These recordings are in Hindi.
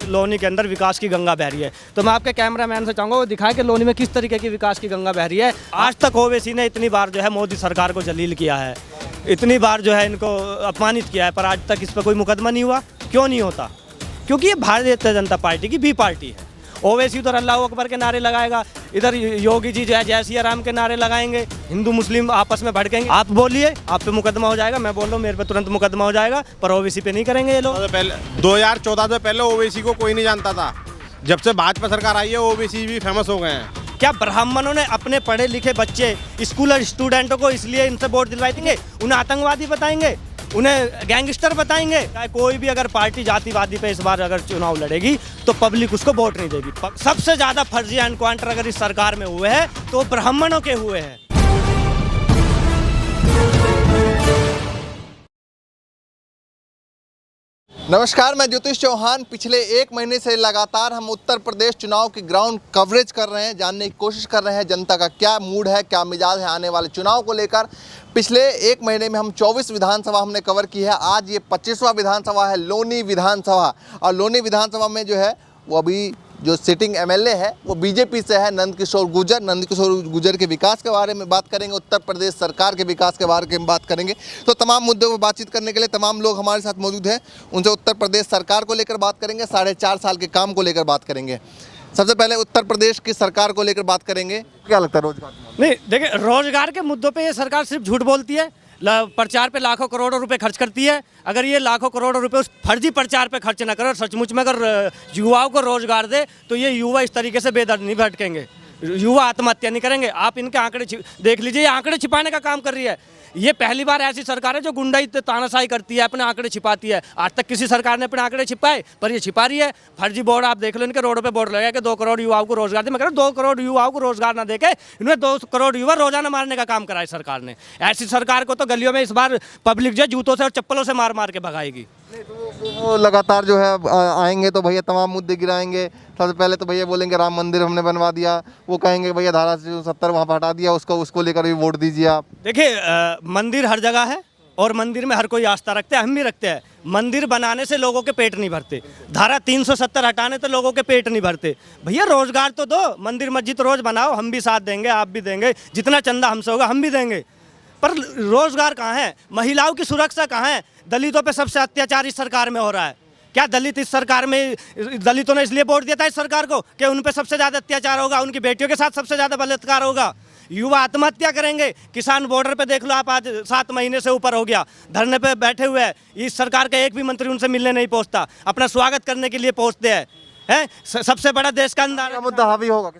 लोनी के अंदर विकास की गंगा बह रही है। तो मैं आपके कैमरामैन से चाहूँगा वो दिखाए कि लोनी में किस तरीके की विकास की गंगा बह रही है। आज तक ओवैसी ने इतनी बार जो है मोदी सरकार को जलील किया है, इतनी बार जो है इनको अपमानित किया है, पर आज तक इस पर कोई मुकदमा नहीं हुआ। क्यों नहीं होता? क्योंकि ये भारतीय जनता पार्टी की बी पार्टी है। ओवैसी उधर अल्लाह अकबर के नारे लगाएगा, इधर योगी जी जो है जय सिया राम के नारे लगाएंगे, हिंदू मुस्लिम आपस में भड़केंगे। आप बोलिए, आप पे मुकदमा हो जाएगा, मैं बोल रहा हूँ मेरे पे तुरंत मुकदमा हो जाएगा, पर ओवैसी पे नहीं करेंगे ये लोग। 2014 से पहले ओवैसी को कोई नहीं जानता था, जब से भाजपा सरकार आई है ओवैसी भी फेमस हो गए हैं। क्या ब्राह्मणों ने अपने पढ़े लिखे बच्चे स्कूल स्टूडेंटों को इसलिए इनसे वोट दिलवाई देंगे? उन्हें आतंकवादी बताएंगे, उन्हें गैंगस्टर बताएंगे? कोई भी अगर पार्टी जातिवादी पे इस बार अगर चुनाव लड़ेगी तो पब्लिक उसको वोट नहीं देगी। सबसे ज्यादा फर्जी एनकाउंटर अगर इस सरकार में हुए हैं तो ब्राह्मणों के हुए हैं। नमस्कार, मैं ज्योतिष चौहान। पिछले एक महीने से लगातार हम उत्तर प्रदेश चुनाव की ग्राउंड कवरेज कर रहे हैं, जानने की कोशिश कर रहे हैं जनता का क्या मूड है, क्या मिजाज है आने वाले चुनाव को लेकर। पिछले एक महीने में हम 24 विधानसभा हमने कवर की है। आज ये 25वां विधानसभा है, लोनी विधानसभा। और लोनी विधानसभा में जो है वो अभी जो सिटिंग एमएलए है वो बीजेपी से है, नंदकिशोर गुर्जर के विकास के बारे में बात करेंगे, उत्तर प्रदेश सरकार के विकास के बारे में बात करेंगे। तो तमाम मुद्दों पर बातचीत करने के लिए तमाम लोग हमारे साथ मौजूद हैं। उनसे उत्तर प्रदेश सरकार को लेकर बात करेंगे, 4.5 साल के काम को लेकर बात करेंगे। सबसे पहले उत्तर प्रदेश की सरकार को लेकर बात करेंगे। क्या लगता है रोजगार? नहीं, देखिए, रोजगार के मुद्दों पे ये सरकार सिर्फ झूठ बोलती है, प्रचार पे लाखों करोड़ों रुपए खर्च करती है। अगर ये लाखों करोड़ों रुपए उस फर्जी प्रचार पे खर्च ना करे और सचमुच में अगर युवाओं को रोजगार दे तो ये युवा इस तरीके से बेदर्द नहीं भटकेंगे, युवा आत्महत्या नहीं करेंगे। आप इनके आंकड़े देख लीजिए, ये आंकड़े छिपाने का काम कर रही है। ये पहली बार ऐसी सरकार है जो गुंडाई तानाशाही करती है, अपने आंकड़े छिपाती है। आज तक किसी सरकार ने अपने आंकड़े छिपाए, पर ये छिपा रही है। फर्जी बोर्ड आप देख लो, इनके रोडों पे बोर्ड लगा कि 2 करोड़ युवाओं को रोजगार दे। मैं कह रहा हूं 2 करोड़ युवाओं को रोजगार ना देके इन्हें 2 करोड़ युवा रोजाना मारने का काम करा है सरकार ने। ऐसी सरकार को तो गलियों में इस बार पब्लिक जो जूतों से और चप्पलों से मार मार के भगाएगी। वो लगातार जो है आएंगे तो भैया तमाम मुद्दे गिराएंगे। सबसे पहले तो भैया बोलेंगे राम मंदिर हमने बनवा दिया, वो कहेंगे भैया धारा 70 वहाँ पर हटा दिया, उसको लेकर भी वोट दीजिए आप। देखिए, मंदिर हर जगह है और मंदिर में हर कोई आस्था रखते हैं, हम भी रखते हैं। मंदिर बनाने से लोगों के पेट नहीं भरते, धारा 370 हटाने तो लोगों के पेट नहीं भरते। भैया रोजगार तो दो, मंदिर मस्जिद रोज बनाओ, हम भी साथ देंगे, आप भी देंगे, जितना चंदा हमसे होगा हम भी देंगे। पर रोजगार कहाँ है? महिलाओं की सुरक्षा कहाँ है? दलितों पे सबसे अत्याचार इस सरकार में हो रहा है। क्या दलित इस सरकार में, दलितों ने इसलिए वोट दिया था इस सरकार को कि उन पे सबसे ज़्यादा अत्याचार होगा, उनकी बेटियों के साथ सबसे ज़्यादा बलात्कार होगा, युवा आत्महत्या करेंगे। किसान बॉर्डर पे देख लो आप, आज 7 महीने से ऊपर हो गया, धरने पे बैठे हुए हैं। इस सरकार का एक भी मंत्री उनसे मिलने नहीं पहुँचता, अपना स्वागत करने के लिए पहुँचते हैं। सबसे बड़ा देश का अंदर मुद्दा हावी होगा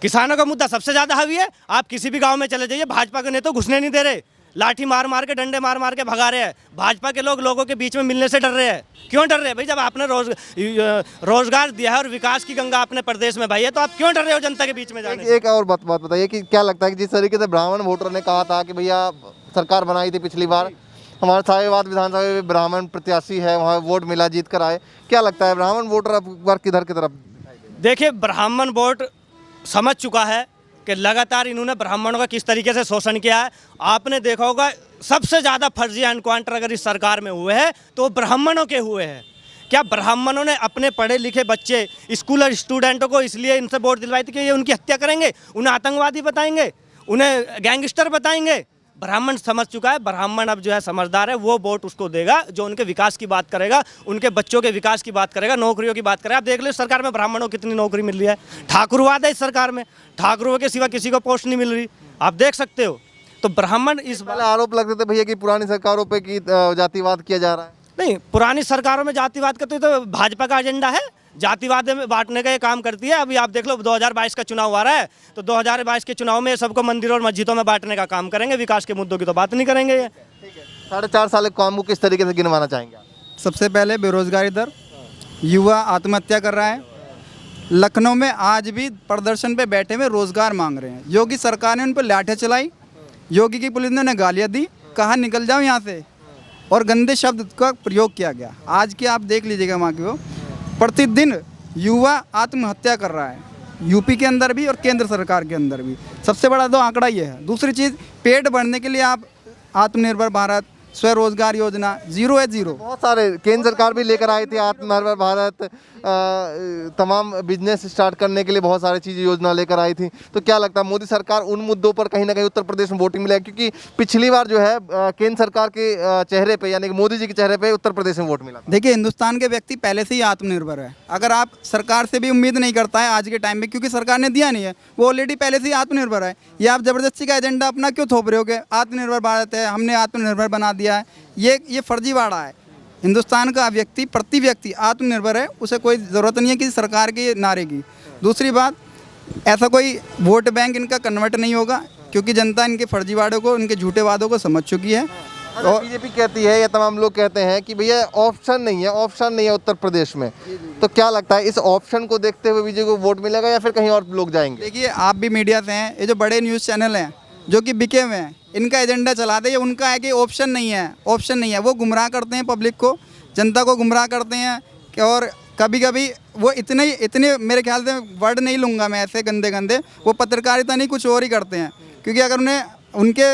किसानों का मुद्दा सबसे ज्यादा हावी है। आप किसी भी गांव में चले जाइए, भाजपा के नेता घुसने नहीं दे रहे, लाठी मार मार के, डंडे मार मार के भगा रहे हैं। भाजपा के लोग लोगों के बीच में मिलने से डर रहे हैं। क्यों डर रहे हैं भाई? जब आपने रोजगार दिया है और विकास की गंगा अपने प्रदेश में भाई है, तो आप क्यों डर रहे हो जनता के बीच में जाने? एक और बात बताइए कि क्या लगता है कि जिस तरीके से ब्राह्मण वोटर ने कहा था कि भैया सरकार बनाई थी पिछली बार, हमारे साहेबाद विधानसभा में ब्राह्मण प्रत्याशी है, वहाँ वोट मिला, जीत कर आए, क्या लगता है ब्राह्मण वोटर अब बार किधर की तरफ? देखिए, ब्राह्मण वोट समझ चुका है कि लगातार इन्होंने ब्राह्मणों का किस तरीके से शोषण किया है। आपने देखा होगा सबसे ज़्यादा फर्जी एनकाउंटर अगर इस सरकार में हुए हैं तो ब्राह्मणों के हुए हैं। क्या ब्राह्मणों ने अपने पढ़े लिखे बच्चे स्कूल स्टूडेंटों को इसलिए इनसे वोट दिलवाई थी कि ये उनकी हत्या करेंगे, उन्हें आतंकवादी बताएंगे, उन्हें गैंगस्टर बताएंगे? ब्राह्मण समझ चुका है, ब्राह्मण अब जो है समझदार है, वो वोट उसको देगा जो उनके विकास की बात करेगा, उनके बच्चों के विकास की बात करेगा, नौकरियों की बात करेगा। आप देख लो सरकार में ब्राह्मणों को कितनी नौकरी मिल रही है। ठाकुरवाद है इस सरकार में, ठाकुरों के सिवा किसी को पोस्ट नहीं मिल रही, आप देख सकते हो। तो ब्राह्मण इस पहले आरोप लगते थे भैया कि पुरानी सरकारों पे की जातिवाद किया जा रहा है। नहीं, पुरानी सरकारों में जातिवाद का तो भाजपा का एजेंडा है, जातिवाद में बांटने का ये काम करती है। अभी आप देख लो 2022 का चुनाव आ रहा है, तो 2022 के चुनाव में सबको मंदिरों और मस्जिदों में बांटने का काम करेंगे, विकास के मुद्दों की तो बात नहीं करेंगे। ये 4.5 साल के काम को किस तरीके से गिनवाना चाहेंगे? सबसे पहले बेरोजगारी दर, युवा आत्महत्या कर रहा है। लखनऊ में आज भी प्रदर्शन पे बैठे हुए रोजगार मांग रहे हैं। योगी सरकार ने उन पर लाठियाँ चलाई, योगी की पुलिस ने उन्हें गालियाँ दी, कहा निकल जाओ यहाँ से, और गंदे शब्द का प्रयोग किया गया। आज के आप देख लीजिएगा वहाँ की वो प्रतिदिन युवा आत्महत्या कर रहा है, यूपी के अंदर भी और केंद्र सरकार के अंदर भी। सबसे बड़ा तो आंकड़ा ये है। दूसरी चीज़, पेट भरने के लिए आप आत्मनिर्भर भारत, स्वरोजगार योजना, जीरो है जीरो। बहुत सारे केंद्र सरकार भी लेकर आई थी, आत्मनिर्भर भारत, तमाम बिजनेस स्टार्ट करने के लिए बहुत सारी चीज़ें योजना लेकर आई थी। तो क्या लगता है मोदी सरकार उन मुद्दों पर कहीं ना कहीं उत्तर प्रदेश में वोटिंग मिलेगा? क्योंकि पिछली बार जो है केंद्र सरकार के चेहरे पे यानी कि मोदी जी के चेहरे पे उत्तर प्रदेश में वोट मिला था। देखिए, हिंदुस्तान के व्यक्ति पहले से ही आत्मनिर्भर है। अगर आप सरकार से भी उम्मीद नहीं करता है आज के टाइम में, क्योंकि सरकार ने दिया नहीं है, वो ऑलरेडी पहले से ही आत्मनिर्भर है। ये आप जबरदस्ती का एजेंडा अपना क्यों थोप रहे हो कि आत्मनिर्भर भारत है, हमने आत्मनिर्भर बना दिया है? ये फर्जीवाड़ा है। हिंदुस्तान का व्यक्ति, प्रति व्यक्ति आत्मनिर्भर है, उसे कोई ज़रूरत नहीं है किसी सरकार के नारे की। दूसरी बात, ऐसा कोई वोट बैंक इनका कन्वर्ट नहीं होगा, क्योंकि जनता इनके फर्जीवाड़ों को, इनके झूठे वादों को समझ चुकी है। और बीजेपी कहती है या तमाम लोग कहते हैं कि भैया ऑप्शन नहीं है उत्तर प्रदेश में। तो क्या लगता है इस ऑप्शन को देखते हुए बीजेपी को वोट मिलेगा या फिर कहीं और लोग जाएंगे? देखिए, आप भी मीडिया से हैं, ये जो बड़े न्यूज़ चैनल हैं जो कि बिके हुए हैं, इनका एजेंडा चलाते हैं, उनका है कि ऑप्शन नहीं है। वो गुमराह करते हैं पब्लिक को, जनता को गुमराह करते हैं। और कभी कभी वो इतने मेरे ख्याल से वर्ड नहीं लूँगा मैं, ऐसे गंदे वो पत्रकारिता नहीं कुछ और ही करते हैं। क्योंकि अगर उन्हें उनके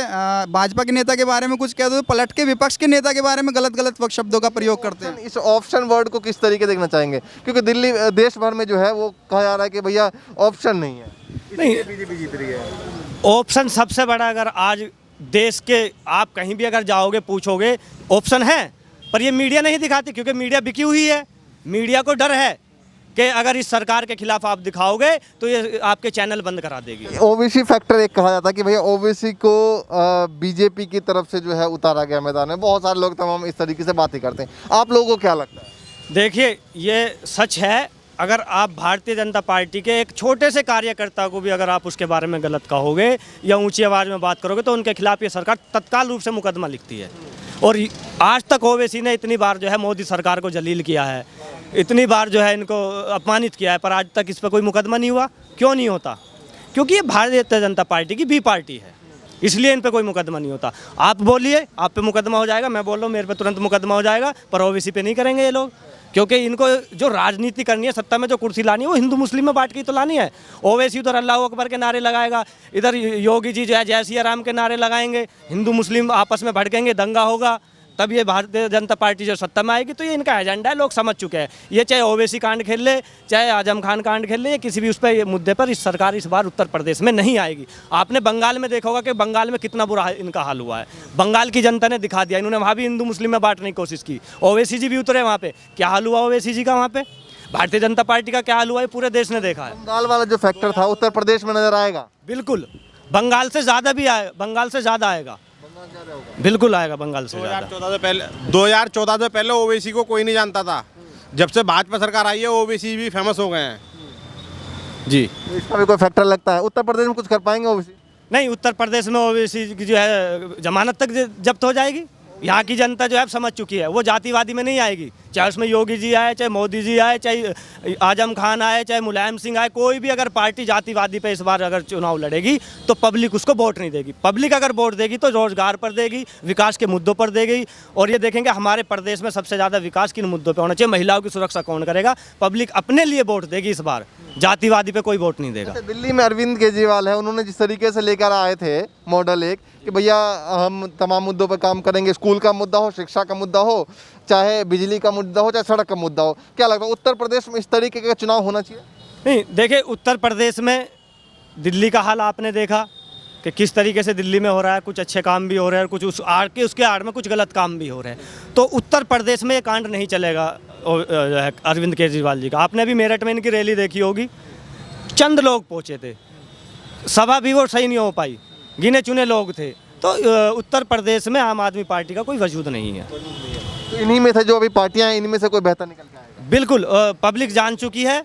भाजपा के नेता के बारे में कुछ कह दो तो पलट के विपक्ष के नेता के बारे में गलत शब्दों का प्रयोग करते हैं। इस ऑप्शन वर्ड को किस तरीके देखना चाहेंगे? क्योंकि दिल्ली देश भर में जो है वो कहा जा रहा है कि भैया ऑप्शन नहीं है, नहीं, बीजेपी जीत रही है। ऑप्शन सबसे बड़ा, अगर आज देश के आप कहीं भी अगर जाओगे पूछोगे ऑप्शन है, पर ये मीडिया नहीं दिखाती, क्योंकि मीडिया बिकी हुई है। मीडिया को डर है कि अगर इस सरकार के खिलाफ आप दिखाओगे तो ये आपके चैनल बंद करा देगी। ओबीसी फैक्टर एक कहा जाता है कि भैया ओबीसी को बीजेपी की तरफ से जो है उतारा गया मैदान में। बहुत सारे लोग तमाम इस तरीके से बातें करते हैं, आप लोगों को क्या लगता है? देखिए, ये सच है। अगर आप भारतीय जनता पार्टी के एक छोटे से कार्यकर्ता को भी अगर आप उसके बारे में गलत कहोगे या ऊंची आवाज़ में बात करोगे तो उनके खिलाफ ये सरकार तत्काल रूप से मुकदमा लिखती है। और आज तक ओवैसी ने इतनी बार जो है मोदी सरकार को जलील किया है, इतनी बार जो है इनको अपमानित किया है, पर आज तक इस पर कोई मुकदमा नहीं हुआ। क्यों नहीं होता? क्योंकि ये भारतीय जनता पार्टी की बी पार्टी है, इसलिए इन पे कोई मुकदमा नहीं होता। आप बोलिए, आप पे मुकदमा हो जाएगा, मैं बोल रहा हूँ मेरे पे तुरंत मुकदमा हो जाएगा, पर ओवैसी पे नहीं करेंगे ये लोग। क्योंकि इनको जो राजनीति करनी है, सत्ता में जो कुर्सी लानी है, वो हिंदू मुस्लिम में बांट के तो लानी है। ओवैसी उधर अल्लाह अकबर के नारे लगाएगा, इधर योगी जी जो है जय सिया राम के नारे लगाएंगे, हिंदू मुस्लिम आपस में भड़केंगे, दंगा होगा, तब ये भारतीय जनता पार्टी जो सत्ता में आएगी। तो ये इनका एजेंडा है, लोग समझ चुके हैं। ये चाहे ओवैसी कांड खेल ले, चाहे आजम खान कांड खेल ले, किसी भी उस पर मुद्दे पर इस सरकार इस बार उत्तर प्रदेश में नहीं आएगी। आपने बंगाल में देखा होगा कि बंगाल में कितना बुरा इनका हाल हुआ है। बंगाल की जनता ने दिखा दिया, इन्होंने वहाँ भी हिंदू मुस्लिम में बांटने की कोशिश की। ओवैसी जी भी उतरे वहाँ पे, क्या हाल हुआ ओवैसी जी का वहाँ पे? भारतीय जनता पार्टी का क्या हाल हुआ है पूरे देश ने देखा है। बंगाल वाला जो फैक्टर था उत्तर प्रदेश में नजर आएगा? बिल्कुल, बंगाल से ज़्यादा भी आए, बंगाल से ज़्यादा आएगा, बिल्कुल आएगा बंगाल से ज़्यादा। 2014 से पहले ओवैसी को कोई नहीं जानता था। जब से भाजपा सरकार आई है ओवैसी भी फेमस हो गए हैं जी। तो इसका भी कोई फैक्टर लगता है? उत्तर प्रदेश में कुछ कर पाएंगे ओवैसी? नहीं, उत्तर प्रदेश में ओवैसी की जो है जमानत तक जब्त हो जाएगी। यहाँ की जनता जो है समझ चुकी है, वो जातिवादी में नहीं आएगी। चाहे उसमें योगी जी आए, चाहे मोदी जी आए, चाहे आजम खान आए, चाहे मुलायम सिंह आए, कोई भी अगर पार्टी जातिवादी पे इस बार अगर चुनाव लड़ेगी तो पब्लिक उसको वोट नहीं देगी। पब्लिक अगर वोट देगी तो रोजगार पर देगी, विकास के मुद्दों पर देगी। और ये देखेंगे हमारे प्रदेश में सबसे ज़्यादा विकास किन मुद्दों पर होना चाहिए, महिलाओं की सुरक्षा कौन करेगा। पब्लिक अपने लिए वोट देगी इस बार, जातिवादी पे कोई वोट नहीं देगा। दिल्ली में अरविंद केजरीवाल है, उन्होंने जिस तरीके से लेकर आए थे मॉडल एक कि भैया हम तमाम मुद्दों पर काम करेंगे, स्कूल का मुद्दा हो, शिक्षा का मुद्दा हो, चाहे बिजली का मुद्दा हो, चाहे सड़क का मुद्दा हो, क्या लगता है उत्तर प्रदेश में इस तरीके का चुनाव होना चाहिए? नहीं, देखिए उत्तर प्रदेश में दिल्ली का हाल आपने देखा कि किस तरीके से दिल्ली में हो रहा है। कुछ अच्छे काम भी हो रहे हैं, कुछ उसके आड़ में कुछ गलत काम भी हो रहे हैं। तो उत्तर प्रदेश में ये कांड नहीं चलेगा अरविंद केजरीवाल जी का। आपने अभी मेरठ में इनकी रैली देखी होगी, चंद लोग पहुँचे थे, सभा भी वो सही नहीं हो पाई, गिने चुने लोग थे। तो उत्तर प्रदेश में आम आदमी पार्टी का कोई वजूद नहीं है। तो इन्हीं में से जो अभी पार्टियां हैं, इनमें से कोई बेहतर निकल के आएगा? बिल्कुल, पब्लिक जान चुकी है,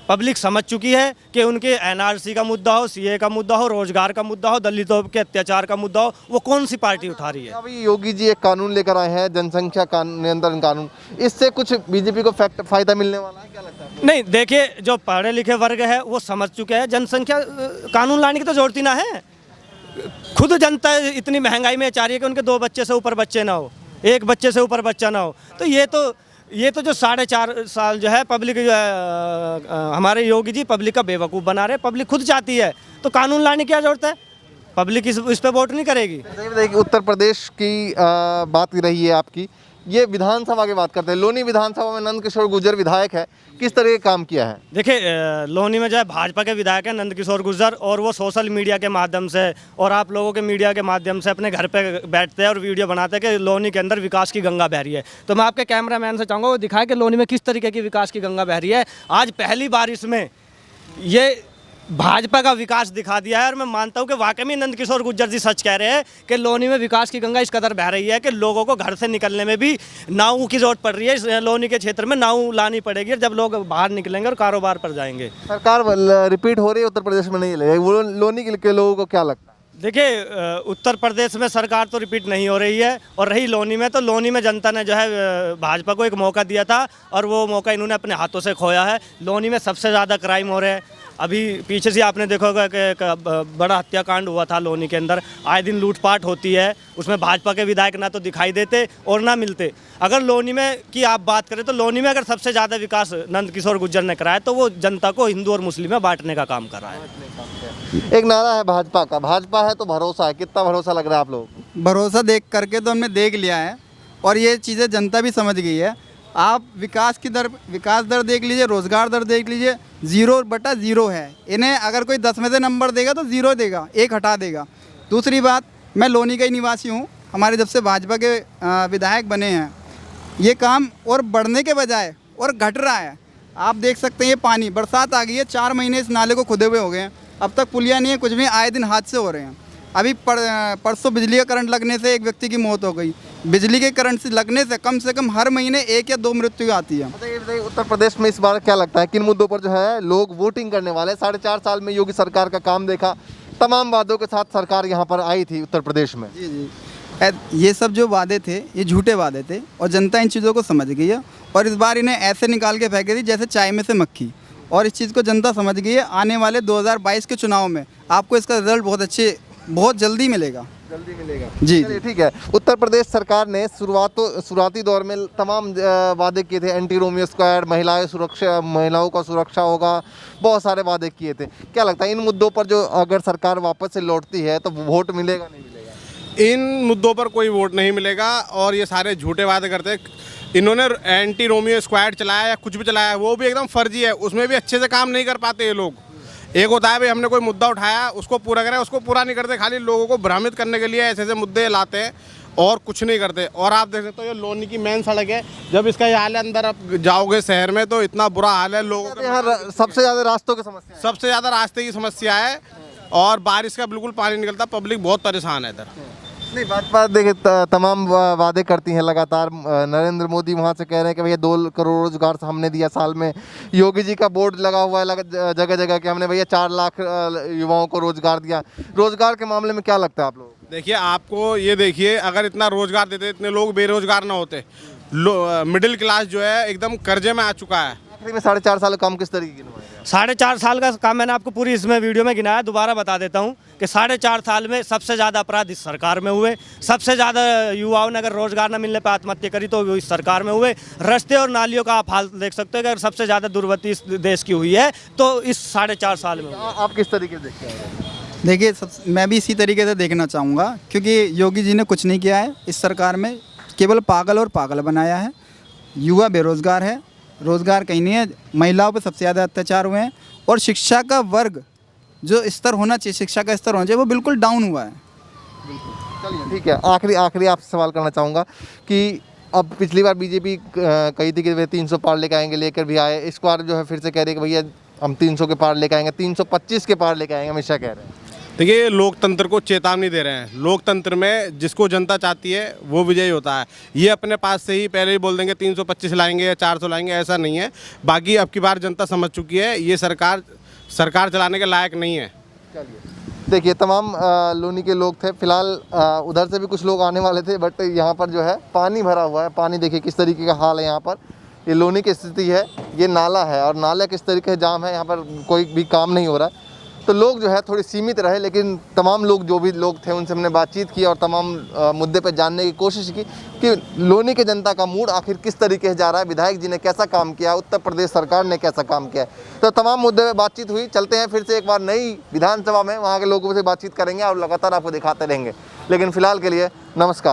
पब्लिक समझ चुकी है कि उनके एनआरसी का मुद्दा हो, सीए का मुद्दा हो, रोजगार का मुद्दा हो, दलितों के अत्याचार का मुद्दा हो, वो कौन सी पार्टी उठा रही है। अभी योगी जी एक कानून लेकर आए हैं, जनसंख्या नियंत्रण कानून, इससे कुछ बीजेपी को फायदा मिलने वाला है, क्या लगता है? नहीं, देखिए जो पढ़े लिखे वर्ग है वो समझ चुके हैं, जनसंख्या कानून लाने की तो जरूरत ही ना है। खुद जनता इतनी महंगाई में चाह रही है कि उनके 2 बच्चे से ऊपर बच्चे ना हो, 1 बच्चे से ऊपर बच्चा ना हो। तो ये तो जो 4.5 साल जो है पब्लिक जो है हमारे योगी जी पब्लिक का बेवकूफ़ बना रहे, पब्लिक खुद चाहती है, तो कानून लाने की क्या जरूरत है। पब्लिक इस पे वोट नहीं करेगी। देखिए उत्तर प्रदेश की बात रही है आपकी, ये विधानसभा की बात करते हैं। लोनी विधानसभा में नंद किशोर गुर्जर विधायक है, किस तरह के काम किया है? देखिए लोनी में जो है भाजपा के विधायक हैं नंद किशोर गुर्जर, और वो सोशल मीडिया के माध्यम से और आप लोगों के मीडिया के माध्यम से अपने घर पे बैठते हैं और वीडियो बनाते हैं कि लोनी के अंदर विकास की गंगा बह रही है। तो मैं आपके कैमरामैन से चाहूँगा वो दिखाए कि लोनी में किस तरीके की विकास की गंगा बह रही है। आज पहली बार इसमें ये भाजपा का विकास दिखा दिया है, और मैं मानता हूं कि वाकई में नंद किशोर गुर्जर जी सच कह रहे हैं कि लोनी में विकास की गंगा इस कदर बह रही है कि लोगों को घर से निकलने में भी नाव की जरूरत पड़ रही है। इस लोनी के क्षेत्र में नाव लानी पड़ेगी जब लोग बाहर निकलेंगे और कारोबार पर जाएंगे। सरकार रिपीट हो रही है उत्तर प्रदेश में, नहीं लगेगी वो लोनी के लोगों को क्या लगता है? देखिए उत्तर प्रदेश में सरकार तो रिपीट नहीं हो रही है, और रही लोनी में, तो लोनी में जनता ने जो है भाजपा को एक मौका दिया था और वो मौका इन्होंने अपने हाथों से खोया है। लोनी में सबसे ज़्यादा क्राइम हो रहे हैं। अभी पीछे से आपने देखा होगा कि बड़ा हत्याकांड हुआ था लोनी के अंदर। आए दिन लूटपाट होती है, उसमें भाजपा के विधायक ना तो दिखाई देते और ना मिलते। अगर लोनी में की आप बात करें तो लोनी में अगर सबसे ज़्यादा विकास नंद किशोर गुर्जर ने कराया तो वो जनता को हिंदू और मुस्लिम में बांटने का काम कर रहा है। एक नारा है भाजपा का, भाजपा है तो भरोसा है, कितना भरोसा लग रहा है आप लोग? भरोसा देख करके तो हमने देख लिया है, और ये चीज़ें जनता भी समझ गई है। आप विकास दर देख लीजिए, रोज़गार दर देख लीजिए, 0/0 है। इन्हें अगर कोई 10 में से नंबर देगा तो 0 देगा, 1 हटा देगा। दूसरी बात, मैं लोनी का ही निवासी हूँ। हमारे जब से भाजपा के विधायक बने हैं ये काम और बढ़ने के बजाय और घट रहा है। आप देख सकते हैं ये पानी, बरसात आ गई है, 4 महीने इस नाले को खुदे हुए हो गए हैं, अब तक पुलिया नहीं है, कुछ भी, आए दिन हादसे हो रहे हैं। अभी परसों बिजली का करंट लगने से एक व्यक्ति की मौत हो गई। बिजली के करंट से लगने से कम हर महीने 1 या 2 मृत्यु आती है। बताइए उत्तर प्रदेश में इस बार क्या लगता है, किन मुद्दों पर जो है लोग वोटिंग करने वाले? 4.5 साल में योगी सरकार का काम देखा, तमाम वादों के साथ सरकार यहाँ पर आई थी उत्तर प्रदेश में। जी, ये सब जो वादे थे ये झूठे वादे थे, और जनता इन चीज़ों को समझ गई है। और इस बार इन्हें ऐसे निकाल के फेंके थी जैसे चाय में से मक्खी, और इस चीज़ को जनता समझ गई है। आने वाले 2022 के चुनाव में आपको इसका रिजल्ट बहुत जल्दी मिलेगा। जी, ठीक है। उत्तर प्रदेश सरकार ने शुरुआती दौर में तमाम वादे किए थे, एंटी रोमियो स्क्वाड, महिलाओं का सुरक्षा होगा, बहुत सारे वादे किए थे। क्या लगता है इन मुद्दों पर जो अगर सरकार वापस से लौटती है तो वोट मिलेगा नहीं मिलेगा? इन मुद्दों पर कोई वोट नहीं मिलेगा, और ये सारे झूठे वादे करते। इन्होंने एंटी रोमियो स्क्वाड चलाया या कुछ भी चलाया, वो भी एकदम फर्जी है, उसमें भी अच्छे से काम नहीं कर पाते ये लोग। एक होता है भाई हमने कोई मुद्दा उठाया उसको पूरा करें, उसको पूरा नहीं करते, खाली लोगों को भ्रमित करने के लिए ऐसे ऐसे मुद्दे लाते हैं और कुछ नहीं करते। और आप देख सकते हो ये लोनी की मेन सड़क है, जब इसका ये हाल है, अंदर आप जाओगे शहर में तो इतना बुरा हाल है लोगों का। यहाँ सबसे ज़्यादा रास्तों की समस्या है। सबसे ज़्यादा रास्ते की समस्या है, और बारिश का बिल्कुल पानी निकलता, पब्लिक बहुत परेशान है इधर। नहीं, भाजपा देखिए तमाम वादे करती हैं लगातार। नरेंद्र मोदी वहाँ से कह रहे हैं कि भैया 2 करोड़ रोजगार हमने दिया साल में। योगी जी का बोर्ड लगा हुआ है जगह जगह कि हमने भैया 4 लाख युवाओं को रोजगार दिया। रोजगार के मामले में क्या लगता है आप लोगों को? देखिए आपको ये देखिए, अगर इतना रोजगार देते, इतने लोग बेरोजगार ना होते। मिडिल क्लास जो है एकदम कर्जे में आ चुका है। आखिरी में 4.5 साल का काम किस तरीके की गिनवाएंगे? 4.5 साल का काम मैंने आपको पूरी इसमें वीडियो में गिनाया, दोबारा बता देता हूँ कि 4.5 साल में सबसे ज़्यादा अपराध इस सरकार में हुए, सबसे ज़्यादा युवाओं ने अगर रोजगार न मिलने पर आत्महत्या करी तो वो इस सरकार में हुए। रास्ते और नालियों का आप हाल देख सकते हो कि अगर सबसे ज़्यादा दुर्गति इस देश की हुई है तो इस 4.5 साल में। आप किस तरीके से देखते हैं? देखिए मैं भी इसी तरीके से देखना चाहूँगा, क्योंकि योगी जी ने कुछ नहीं किया है इस सरकार में, केवल पागल और पागल बनाया है। युवा बेरोजगार है, रोज़गार कहीं नहीं है, महिलाओं पर सबसे ज़्यादा अत्याचार हुए हैं, और शिक्षा का वर्ग जो स्तर होना चाहिए, शिक्षा का स्तर होना चाहिए, वो बिल्कुल डाउन हुआ है। चलिए ठीक है, आखिरी आपसे सवाल करना चाहूँगा कि अब पिछली बार बीजेपी कही थी कि वे 300 पार लेकर आएंगे, लेकर भी आए। इस बार जो है फिर से कह रहे हैं कि भैया हम 300 के पार लेकर आएंगे, 325 के पार लेकर आएंगे, हमेशा कह रहे हैं। देखिए लोकतंत्र को चेतावनी दे रहे हैं। लोकतंत्र में जिसको जनता चाहती है वो विजयी होता है। ये अपने पास से ही पहले ही बोल देंगे 325 लाएंगे या 400 लाएंगे, ऐसा नहीं है। बाकी अब की बार जनता समझ चुकी है ये सरकार चलाने के लायक नहीं है। देखिए तमाम लोनी के लोग थे। फिलहाल उधर से भी कुछ लोग आने वाले थे, बट यहाँ पर जो है पानी भरा हुआ है। पानी देखिए किस तरीके का हाल है यहाँ पर। ये लोनी की स्थिति है, ये नाला है और नाला किस तरीके से जाम है, यहाँ पर कोई भी काम नहीं हो रहा है। तो लोग जो है थोड़ी सीमित रहे, लेकिन तमाम लोग जो भी लोग थे उनसे हमने बातचीत की और तमाम मुद्दे पर जानने की कोशिश की कि लोनी के जनता का मूड आखिर किस तरीके से जा रहा है, विधायक जी ने कैसा काम किया, उत्तर प्रदेश सरकार ने कैसा काम किया। तो तमाम मुद्दे पर बातचीत हुई। चलते हैं फिर से एक बार नई विधानसभा में, वहाँ के लोगों से बातचीत करेंगे और लगातार आपको दिखाते रहेंगे। लेकिन फिलहाल के लिए नमस्कार।